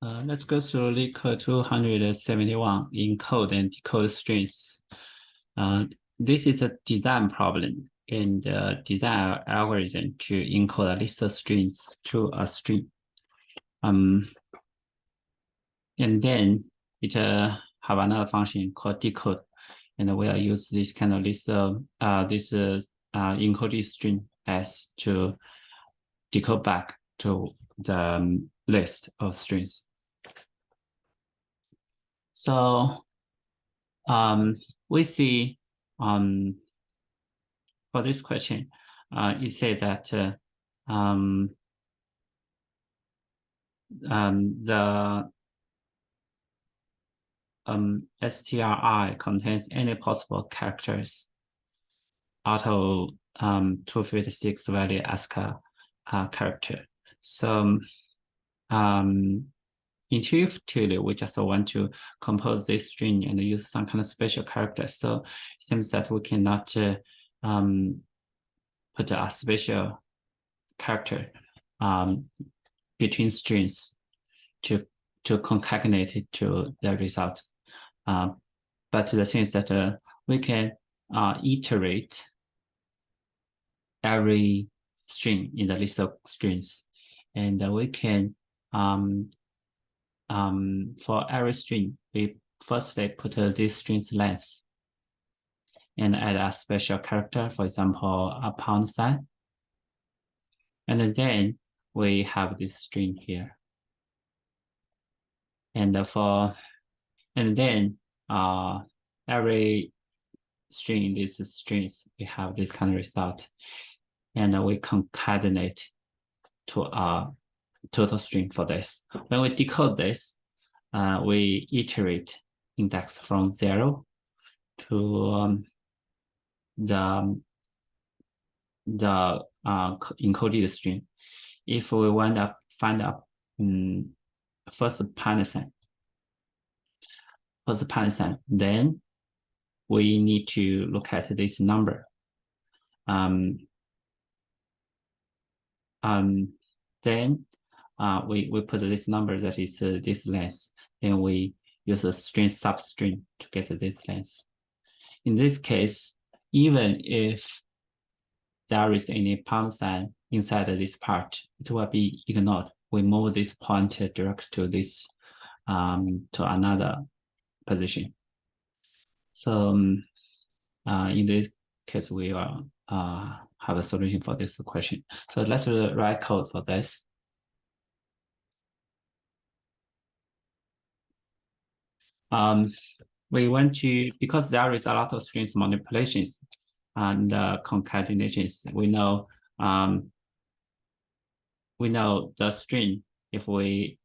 Let's go through Decode 271 encode and decode strings. This is a design problem in the design algorithm to encode a list of strings to a string. And then it have another function called decode, and we'll use this kind of list of encoded string as to decode back to the list of strings. So we see for this question, it said that the stri contains any possible characters out of 256 value ASCII character. So intuitively, we just want to compose this string and use some kind of special character. So it seems that we cannot put a special character between strings to concatenate it to the result. But the thing is that we can iterate every string in the list of strings, and we can for every string, we firstly put this string's length and add a special character, for example, a pound sign. And then we have this string here. And then every string in these strings, we have this kind of result. And we concatenate to a total string for this. When we decode this, we iterate index from 0 to the encoded string. If we want to find a first pound sign, then we need to look at this number. Then we put this number that is this length. Then we use a string substring to get this length. In this case, even if there is any pound sign inside this part, it will be ignored. We move this pointer direct to this to another position. So in this case, we will have a solution for this question. So let's write code for this. We want to, because there is a lot of strings manipulations and concatenations, we know the string, if we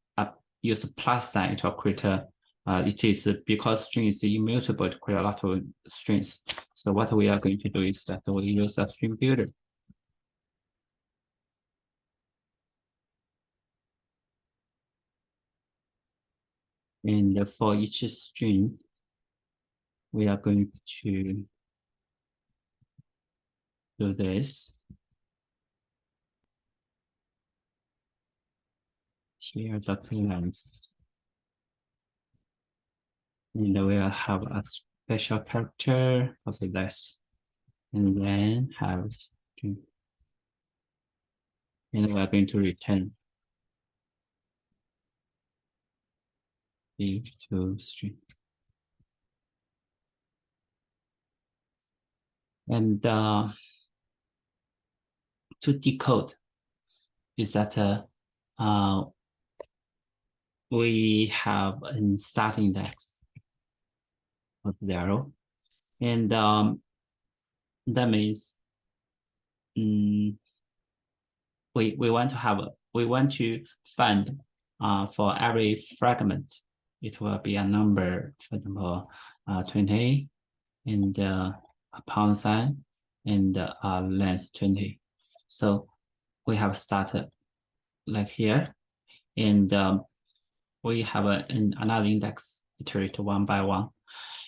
use a plus sign, it will create it is because string is immutable to create a lot of strings. So what we are going to do is that we use a string builder. And for each string, we are going to do this. Here, the length. And we'll have a special character of this. And then have string. And we are going to return the to string. And to decode is that we have a start index of 0, and that means we want to find for every fragment, it will be a number, for example, 20 and a pound sign and length 20. So we have started like here, and we have another index, iterate one by one.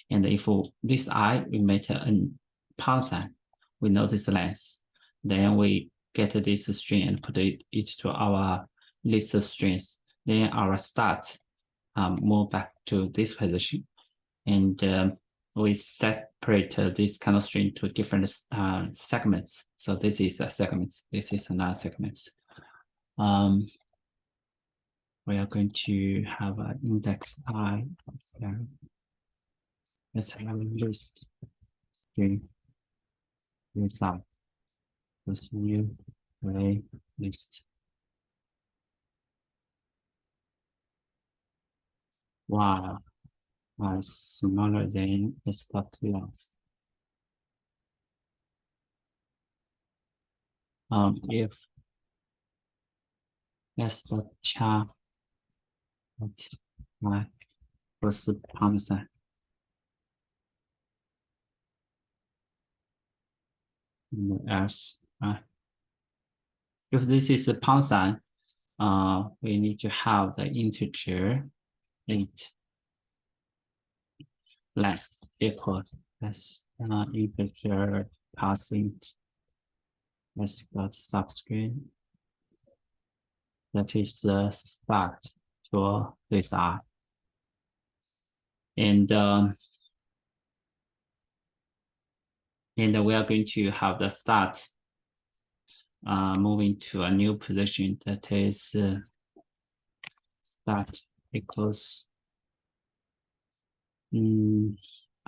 And if this I, we make a pound sign, we know this length. Then we get this string and put it to our list of strings. then our start move back to this position, and we separate this kind of string to different segments. So this is a segment, this is another segment. We are going to have an index I. So let's have a list string result. This new array list. Wow, smaller than s.loss. If s.char plus pound sign, else, if this is a pound sign, we need to have the integer 8 less equal as integer passing let's got substring that is the start to this R. And we are going to have the start moving to a new position that is start equals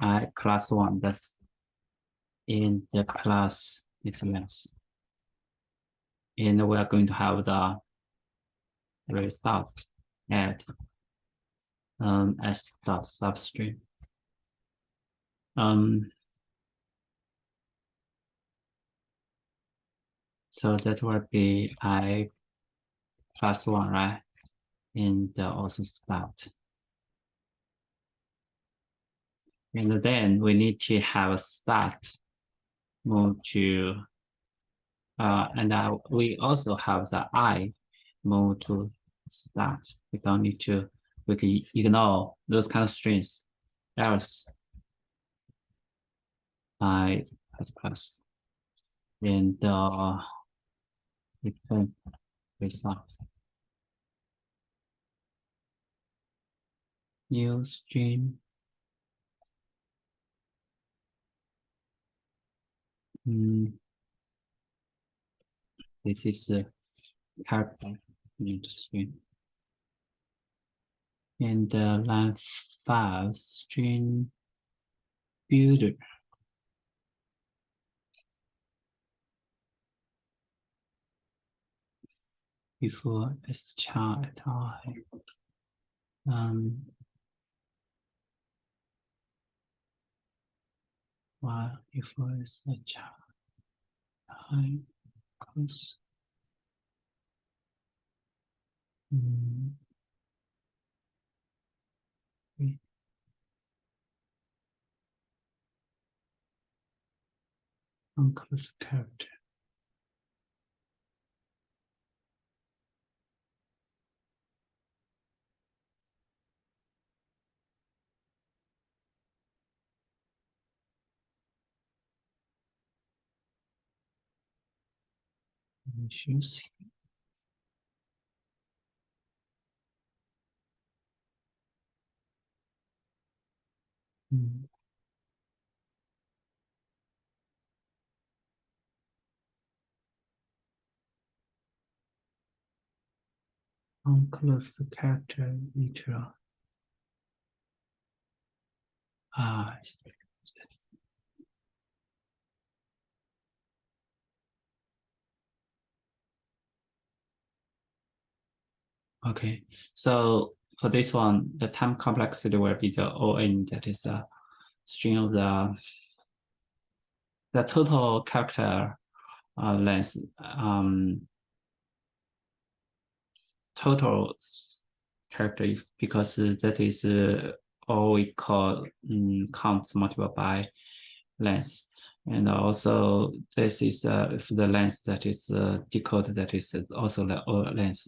I class 1, that's in the class is less. And we are going to have the result at s dot substring. So that will be I plus 1, right? And also start. And then we need to have a start move to, and we also have the I move to start. We don't need to, we can ignore those kind of strings, else I plus. And return result. New string. This is a character new string. And line 5 string builder. Before s char at I. While before s char I close. Unclosed character. Issues. Unclosed character literal. Okay, so for this one, the time complexity will be the ON, that is the string of the total character length, total character, because that is all we call counts multiplied by length. And also this is if the length that is decode, that is also the length.